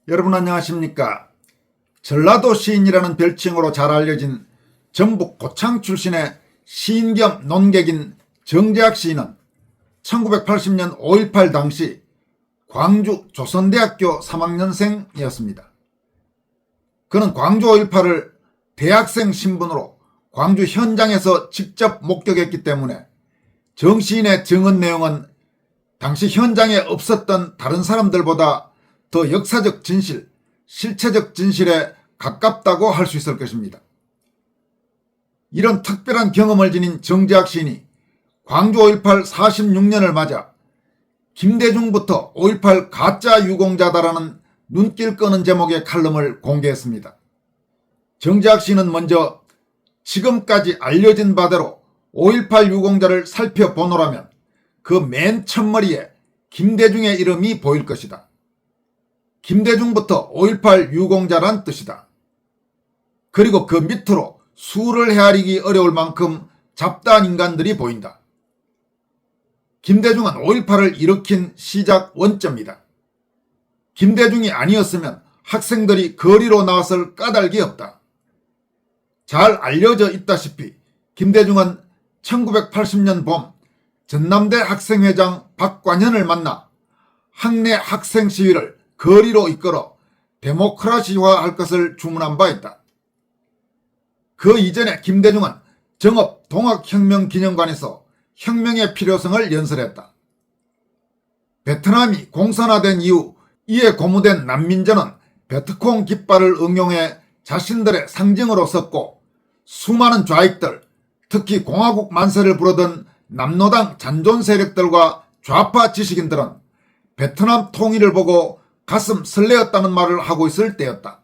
여러분 안녕하십니까? 전라도 시인이라는 별칭으로 잘 알려진 전북 고창 출신의 시인 겸 논객인 정재학 시인은 1980년 5.18 당시 광주 조선대학교 3학년생이었습니다. 그는 광주 5.18을 대학생 신분으로 광주 현장에서 직접 목격했기 때문에 정 시인의 증언 내용은 당시 현장에 없었던 다른 사람들보다 더 역사적 진실, 실체적 진실에 가깝다고 할 수 있을 것입니다. 이런 특별한 경험을 지닌 정재학 시인이 광주 5.18 46년을 맞아 김대중부터 5.18 가짜 유공자다라는 눈길 끄는 제목의 칼럼을 공개했습니다. 정재학 시인은 먼저 지금까지 알려진 바대로 5.18 유공자를 살펴보노라면 그 맨 첫머리에 김대중의 이름이 보일 것이다. 김대중부터 5.18 유공자란 뜻이다. 그리고 그 밑으로 수를 헤아리기 어려울 만큼 잡다한 인간들이 보인다. 김대중은 5.18을 일으킨 시작 원점이다. 김대중이 아니었으면 학생들이 거리로 나왔을 까닭이 없다. 잘 알려져 있다시피 김대중은 1980년 봄 전남대 학생회장 박관현을 만나 학내 학생 시위를 거리로 이끌어 데모크라시화할 것을 주문한 바 있다. 그 이전에 김대중은 정읍 동학혁명기념관에서 혁명의 필요성을 연설했다. 베트남이 공산화된 이후 이에 고무된 난민전은 베트콩 깃발을 응용해 자신들의 상징으로 썼고 수많은 좌익들, 특히 공화국 만세를 부르던 남노당 잔존 세력들과 좌파 지식인들은 베트남 통일을 보고 가슴 설레었다는 말을 하고 있을 때였다.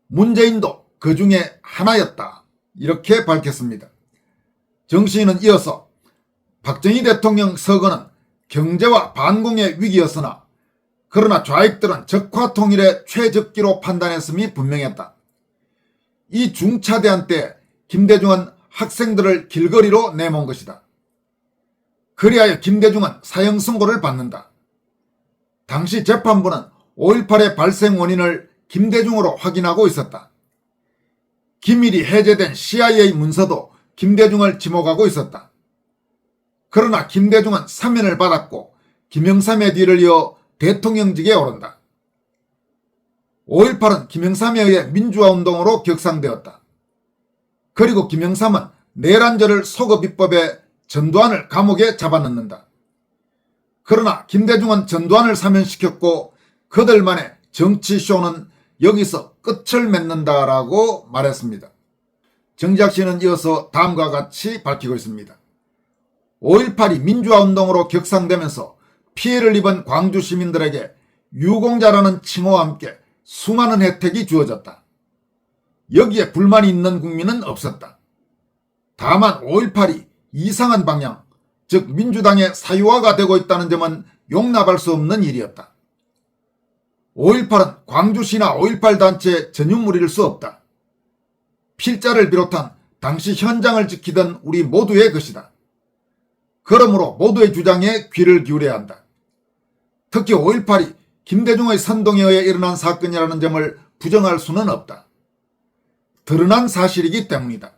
문재인도 그 중에 하나였다. 이렇게 밝혔습니다. 정 시인은 이어서 박정희 대통령 서거는 경제와 반공의 위기였으나 그러나 좌익들은 적화 통일의 최적기로 판단했음이 분명했다. 이 중차대한 때 김대중은 학생들을 길거리로 내몬 것이다. 그리하여 김대중은 사형 선고를 받는다. 당시 재판부는 5.18의 발생 원인을 김대중으로 확인하고 있었다. 기밀이 해제된 CIA 문서도 김대중을 지목하고 있었다. 그러나 김대중은 사면을 받았고 김영삼의 뒤를 이어 대통령직에 오른다. 5.18은 김영삼에 의해 민주화운동으로 격상되었다. 그리고 김영삼은 내란죄를 소거 비법에 전두환을 감옥에 잡아넣는다. 그러나 김대중은 전두환을 사면시켰고 그들만의 정치쇼는 여기서 끝을 맺는다라고 말했습니다. 정재학 씨는 이어서 다음과 같이 밝히고 있습니다. 5.18이 민주화운동으로 격상되면서 피해를 입은 광주 시민들에게 유공자라는 칭호와 함께 수많은 혜택이 주어졌다. 여기에 불만이 있는 국민은 없었다. 다만 5.18이 이상한 방향, 즉 민주당의 사유화가 되고 있다는 점은 용납할 수 없는 일이었다. 5.18은 광주시나 5.18 단체의 전유물일 수 없다. 필자를 비롯한 당시 현장을 지키던 우리 모두의 것이다. 그러므로 모두의 주장에 귀를 기울여야 한다. 특히 5.18이 김대중의 선동에 의해 일어난 사건이라는 점을 부정할 수는 없다. 드러난 사실이기 때문이다.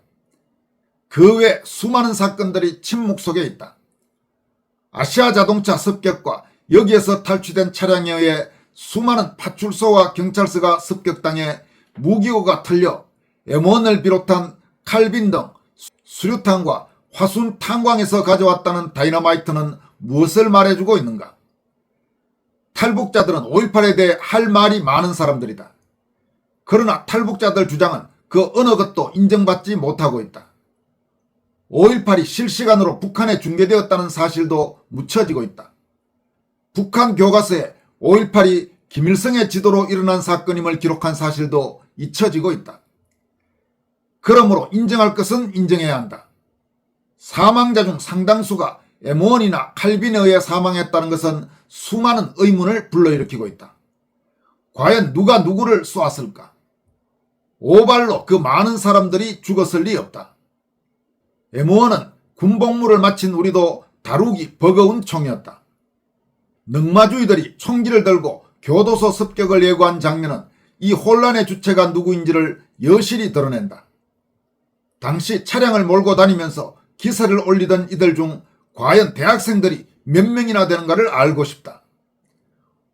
그 외 수많은 사건들이 침묵 속에 있다. 아시아 자동차 습격과 여기에서 탈취된 차량에 의해 수많은 파출소와 경찰서가 습격당해 무기고가 털려 M1을 비롯한 칼빈 등 수류탄과 화순 탄광에서 가져왔다는 다이너마이트는 무엇을 말해주고 있는가? 탈북자들은 5.18에 대해 할 말이 많은 사람들이다. 그러나 탈북자들 주장은 그 어느 것도 인정받지 못하고 있다. 5.18이 실시간으로 북한에 중계되었다는 사실도 묻혀지고 있다. 북한 교과서에 5.18이 김일성의 지도로 일어난 사건임을 기록한 사실도 잊혀지고 있다. 그러므로 인정할 것은 인정해야 한다. 사망자 중 상당수가 M1이나 칼빈에 의해 사망했다는 것은 수많은 의문을 불러일으키고 있다. 과연 누가 누구를 쏘았을까? 오발로 그 많은 사람들이 죽었을 리 없다. M1은 군복무를 마친 우리도 다루기 버거운 총이었다. 늑마주의들이 총기를 들고 교도소 습격을 예고한 장면은 이 혼란의 주체가 누구인지를 여실히 드러낸다. 당시 차량을 몰고 다니면서 기사를 올리던 이들 중 과연 대학생들이 몇 명이나 되는가를 알고 싶다.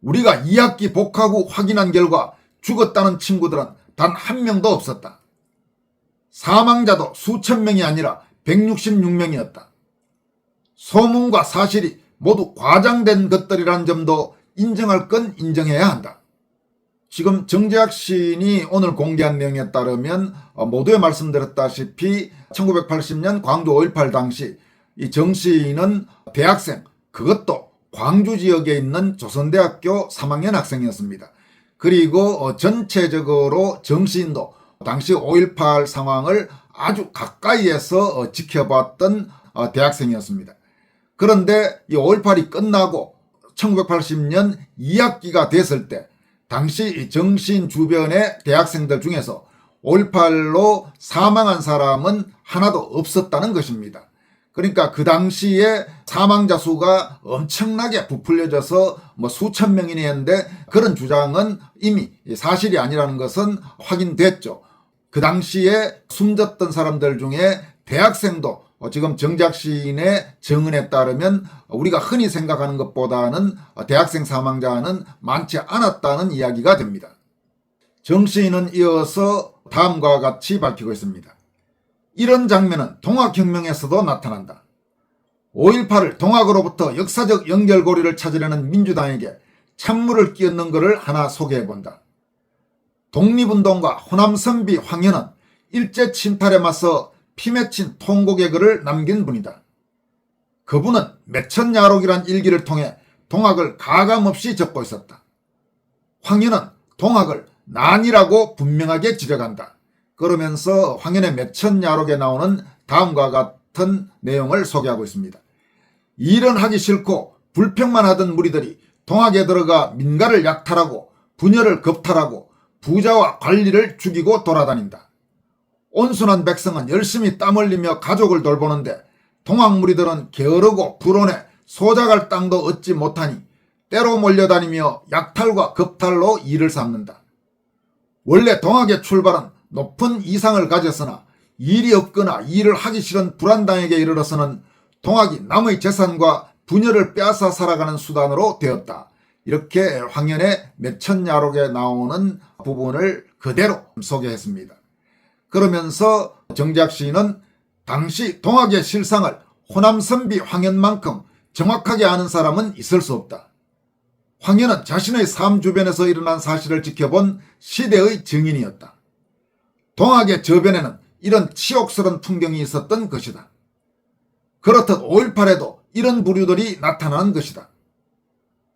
우리가 2학기 복학 후 확인한 결과 죽었다는 친구들은 단 한 명도 없었다. 사망자도 수천 명이 아니라 166명이었다. 소문과 사실이 모두 과장된 것들이란 점도 인정할 건 인정해야 한다. 지금 정재학 시인이 오늘 공개한 내용에 따르면 모두에 말씀드렸다시피 1980년 광주 5.18 당시 이 정 시인은 대학생, 그것도 광주 지역에 있는 조선대학교 3학년 학생이었습니다. 그리고 전체적으로 정 시인도 당시 5.18 상황을 아주 가까이에서 지켜봤던 대학생이었습니다. 그런데 이 5.18이 끝나고 1980년 2학기가 됐을 때 당시 정시인 주변의 대학생들 중에서 5.18로 사망한 사람은 하나도 없었다는 것입니다. 그러니까 그 당시에 사망자 수가 엄청나게 부풀려져서 수천 명이니 했는데 그런 주장은 이미 사실이 아니라는 것은 확인됐죠. 그 당시에 숨졌던 사람들 중에 대학생도 지금 정재학 시인의 증언에 따르면 우리가 흔히 생각하는 것보다는 대학생 사망자는 많지 않았다는 이야기가 됩니다. 정 시인은 이어서 다음과 같이 밝히고 있습니다. 이런 장면은 동학혁명에서도 나타난다. 5.18을 동학으로부터 역사적 연결고리를 찾으려는 민주당에게 찬물을 끼얹는 것을 하나 소개해본다. 독립운동가 호남선비 황현은 일제 침탈에 맞서 피 맺힌 통곡의 글을 남긴 분이다. 그분은 매천야록이란 일기를 통해 동학을 가감없이 적고 있었다. 황현은 동학을 난이라고 분명하게 지적한다. 그러면서 황현의 매천야록에 나오는 다음과 같은 내용을 소개하고 있습니다. 일은 하기 싫고 불평만 하던 무리들이 동학에 들어가 민가를 약탈하고 분열을 겁탈하고 부자와 관리를 죽이고 돌아다닌다. 온순한 백성은 열심히 땀 흘리며 가족을 돌보는데 동학 무리들은 게으르고 불온해 소작할 땅도 얻지 못하니 때로 몰려다니며 약탈과 겁탈로 일을 삼는다. 원래 동학의 출발은 높은 이상을 가졌으나 일이 없거나 일을 하기 싫은 불안당에게 이르러서는 동학이 남의 재산과 분열을 빼앗아 살아가는 수단으로 되었다. 이렇게 황현의 매천야록에 나오는 부분을 그대로 소개했습니다. 그러면서 정재학 시인은 당시 동학의 실상을 호남선비 황현만큼 정확하게 아는 사람은 있을 수 없다. 황현은 자신의 삶 주변에서 일어난 사실을 지켜본 시대의 증인이었다. 동학의 저변에는 이런 치욕스러운 풍경이 있었던 것이다. 그렇듯 5.18에도 이런 부류들이 나타나는 것이다.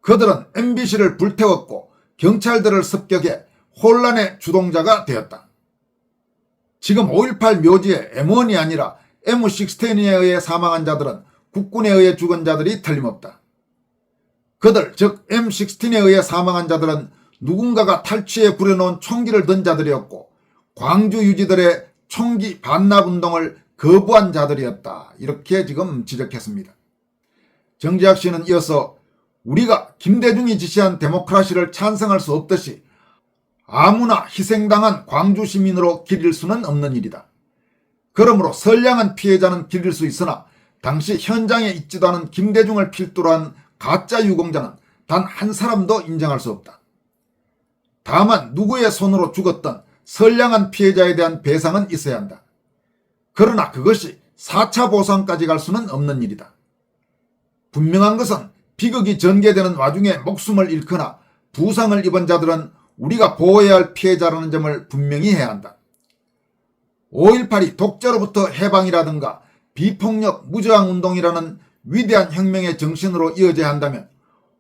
그들은 MBC를 불태웠고 경찰들을 습격해 혼란의 주동자가 되었다. 지금 5.18 묘지에 M1이 아니라 M16에 의해 사망한 자들은 국군에 의해 죽은 자들이 틀림없다. 그들 즉 M16에 의해 사망한 자들은 누군가가 탈취해 부려놓은 총기를 든 자들이었고 광주 유지들의 총기 반납운동을 거부한 자들이었다. 이렇게 지금 지적했습니다. 정재학 씨는 이어서 우리가 김대중이 지시한 데모크라시를 찬성할 수 없듯이 아무나 희생당한 광주 시민으로 기릴 수는 없는 일이다. 그러므로 선량한 피해자는 기릴 수 있으나 당시 현장에 있지도 않은 김대중을 필두로 한 가짜 유공자는 단 한 사람도 인정할 수 없다. 다만 누구의 손으로 죽었던 선량한 피해자에 대한 배상은 있어야 한다. 그러나 그것이 4차 보상까지 갈 수는 없는 일이다. 분명한 것은 비극이 전개되는 와중에 목숨을 잃거나 부상을 입은 자들은 우리가 보호해야 할 피해자라는 점을 분명히 해야 한다. 5.18이 독재로부터 해방이라든가 비폭력 무저항운동이라는 위대한 혁명의 정신으로 이어져야 한다면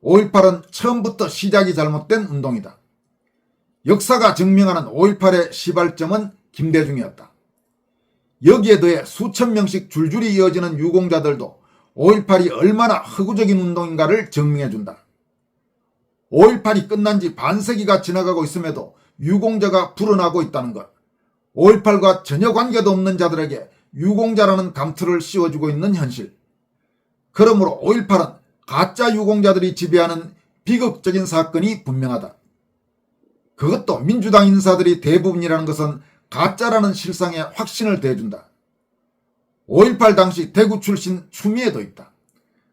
5.18은 처음부터 시작이 잘못된 운동이다. 역사가 증명하는 5.18의 시발점은 김대중이었다. 여기에 더해 수천 명씩 줄줄이 이어지는 유공자들도 5.18이 얼마나 허구적인 운동인가를 증명해준다. 5.18이 끝난 지 반세기가 지나가고 있음에도 유공자가 불어나고 있다는 것, 5.18과 전혀 관계도 없는 자들에게 유공자라는 감투를 씌워주고 있는 현실. 그러므로 5.18은 가짜 유공자들이 지배하는 비극적인 사건이 분명하다. 그것도 민주당 인사들이 대부분이라는 것은 가짜라는 실상에 확신을 더해준다. 5.18 당시 대구 출신 추미애도 있다.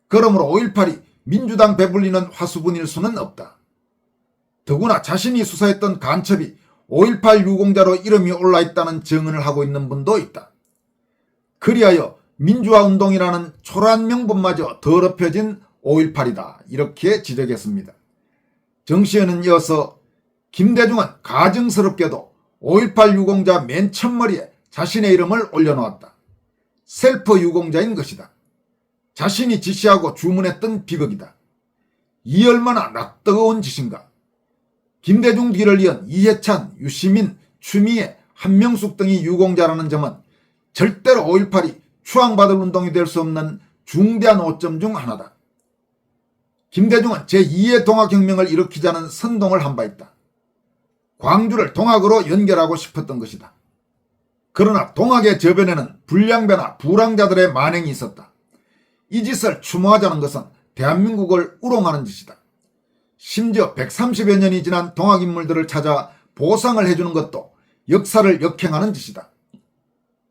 그러므로 5.18이 민주당 배불리는 화수분일 수는 없다. 더구나 자신이 수사했던 간첩이 5.18 유공자로 이름이 올라있다는 증언을 하고 있는 분도 있다. 그리하여 민주화운동이라는 초라한 명분마저 더럽혀진 5.18이다. 이렇게 지적했습니다. 정시현은 이어서 김대중은 가증스럽게도 5.18 유공자 맨 첫머리에 자신의 이름을 올려놓았다. 셀프 유공자인 것이다. 자신이 지시하고 주문했던 비극이다. 이 얼마나 낙뜨거운 짓인가. 김대중 뒤를 이은 이해찬, 유시민, 추미애, 한명숙 등이 유공자라는 점은 절대로 5.18이 추앙받을 운동이 될 수 없는 중대한 오점 중 하나다. 김대중은 제2의 동학혁명을 일으키자는 선동을 한 바 있다. 광주를 동학으로 연결하고 싶었던 것이다. 그러나 동학의 저변에는 불량배나 부랑자들의 만행이 있었다. 이 짓을 추모하자는 것은 대한민국을 우롱하는 짓이다. 심지어 130여 년이 지난 동학인물들을 찾아 보상을 해주는 것도 역사를 역행하는 짓이다.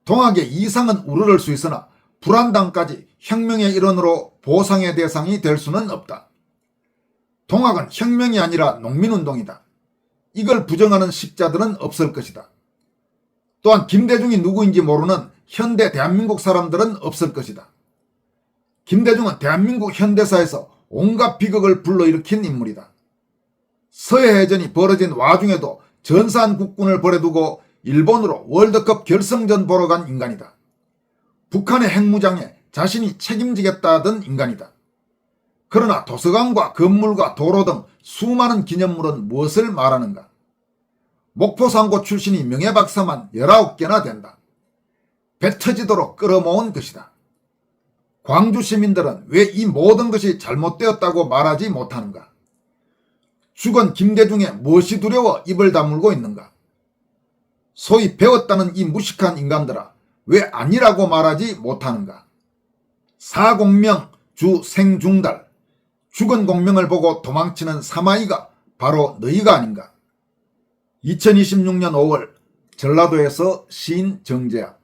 동학의 이상은 우러를 수 있으나 불안당까지 혁명의 일원으로 보상의 대상이 될 수는 없다. 동학은 혁명이 아니라 농민운동이다. 이걸 부정하는 식자들은 없을 것이다. 또한 김대중이 누구인지 모르는 현대 대한민국 사람들은 없을 것이다. 김대중은 대한민국 현대사에서 온갖 비극을 불러일으킨 인물이다. 서해해전이 벌어진 와중에도 전사한 국군을 버려두고 일본으로 월드컵 결승전 보러 간 인간이다. 북한의 핵무장에 자신이 책임지겠다던 인간이다. 그러나 도서관과 건물과 도로 등 수많은 기념물은 무엇을 말하는가? 목포상고 출신이 명예박사만 19개나 된다. 배 터지도록 끌어모은 것이다. 광주 시민들은 왜 이 모든 것이 잘못되었다고 말하지 못하는가? 죽은 김대중에 무엇이 두려워 입을 다물고 있는가? 소위 배웠다는 이 무식한 인간들아, 왜 아니라고 말하지 못하는가? 사공명 주 생중달, 죽은 공명을 보고 도망치는 사마이가 바로 너희가 아닌가? 2026년 5월 전라도에서 시인 정재학.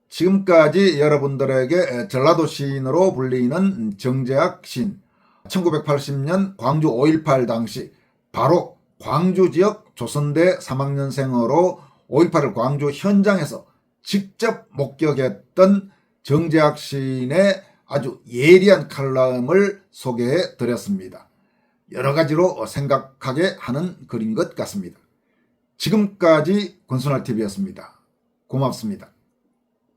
지금까지 여러분들에게 전라도 시인으로 불리는 정재학 시인, 1980년 광주 5.18 당시 바로 광주 지역 조선대 3학년생으로 5.18을 광주 현장에서 직접 목격했던 정재학 시인의 아주 예리한 칼럼을 소개해 드렸습니다. 여러 가지로 생각하게 하는 글인 것 같습니다. 지금까지 권순할TV였습니다. 고맙습니다.